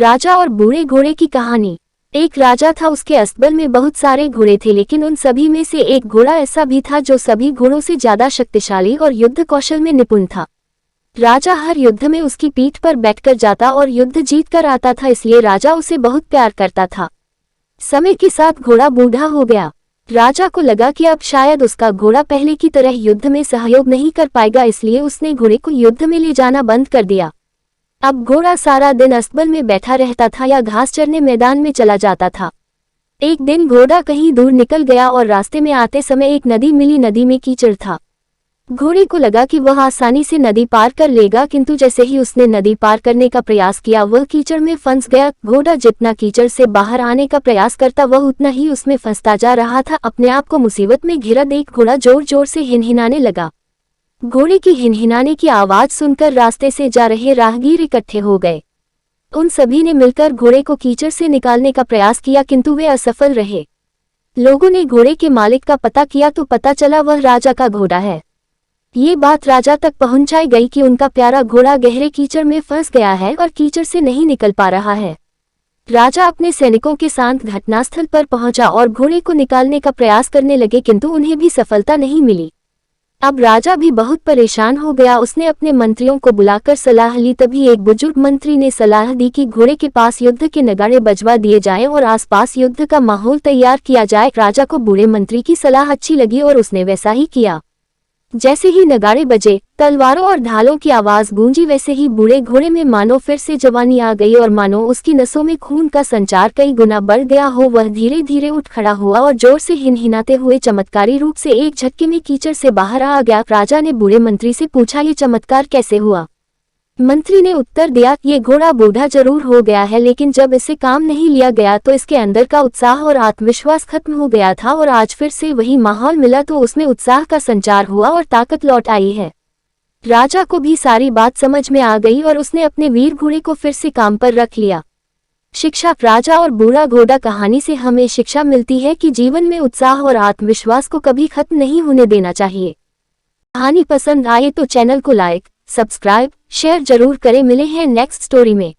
राजा और बूढ़े घोड़े की कहानी। एक राजा था, उसके अस्तबल में बहुत सारे घोड़े थे, लेकिन उन सभी में से एक घोड़ा ऐसा भी था जो सभी घोड़ों से ज्यादा शक्तिशाली और युद्ध कौशल में निपुण था। राजा हर युद्ध में उसकी पीठ पर बैठकर जाता और युद्ध जीत कर आता था, इसलिए राजा उसे बहुत प्यार करता था। समय के साथ घोड़ा बूढ़ा हो गया। राजा को लगा कि अब शायद उसका घोड़ा पहले की तरह युद्ध में सहयोग नहीं कर पाएगा, इसलिए उसने घोड़े को युद्ध में ले जाना बंद कर दिया। अब घोड़ा सारा दिन अस्तबल में बैठा रहता था या घास चरने मैदान में चला जाता था। एक दिन घोड़ा कहीं दूर निकल गया और रास्ते में आते समय एक नदी मिली। नदी में कीचड़ था। घोड़े को लगा कि वह आसानी से नदी पार कर लेगा, किंतु जैसे ही उसने नदी पार करने का प्रयास किया वह कीचड़ में फंस गया। घोड़ा जितना कीचड़ से बाहर आने का प्रयास करता वह उतना ही उसमें फंसता जा रहा था। अपने आप को मुसीबत में घिरा देख घोड़ा जोर जोर से हिनहिनाने लगा। घोड़े की हिनहिनाने की आवाज सुनकर रास्ते से जा रहे राहगीर इकट्ठे हो गए। उन सभी ने मिलकर घोड़े को कीचड़ से निकालने का प्रयास किया, किंतु वे असफल रहे। लोगों ने घोड़े के मालिक का पता किया तो पता चला वह राजा का घोड़ा है। ये बात राजा तक पहुंचाई गई कि उनका प्यारा घोड़ा गहरे कीचड़ में फंस गया है और कीचड़ से नहीं निकल पा रहा है। राजा अपने सैनिकों के साथ घटनास्थल पर पहुंचा और घोड़े को निकालने का प्रयास करने लगे, किंतु उन्हें भी सफलता नहीं मिली। अब राजा भी बहुत परेशान हो गया। उसने अपने मंत्रियों को बुलाकर सलाह ली। तभी एक बुजुर्ग मंत्री ने सलाह दी कि घोड़े के पास युद्ध के नगाड़े बजवा दिए जाएं और आसपास युद्ध का माहौल तैयार किया जाए। राजा को बूढ़े मंत्री की सलाह अच्छी लगी और उसने वैसा ही किया। जैसे ही नगाड़े बजे, तलवारों और ढालों की आवाज गूंजी, वैसे ही बूढ़े घोड़े में मानो फिर से जवानी आ गई और मानो उसकी नसों में खून का संचार कई गुना बढ़ गया हो। वह धीरे धीरे उठ खड़ा हुआ और जोर से हिनहिनाते हुए चमत्कारी रूप से एक झटके में कीचड़ से बाहर आ गया। राजा ने बूढ़े मंत्री से पूछा, ये चमत्कार कैसे हुआ? मंत्री ने उत्तर दिया, ये घोड़ा बूढ़ा जरूर हो गया है, लेकिन जब इसे काम नहीं लिया गया तो इसके अंदर का उत्साह और आत्मविश्वास खत्म हो गया था और आज फिर से वही माहौल मिला तो उसमें उत्साह का संचार हुआ और ताकत लौट आई है। राजा को भी सारी बात समझ में आ गई और उसने अपने वीर घोड़े को फिर से काम पर रख लिया। शिक्षा। राजा और बूढ़ा घोड़ा कहानी से हमें शिक्षा मिलती है कि जीवन में उत्साह और आत्मविश्वास को कभी खत्म नहीं होने देना चाहिए। कहानी पसंद आए तो चैनल को लाइक, सब्सक्राइब, शेयर जरूर करें। मिले हैं नेक्स्ट स्टोरी में।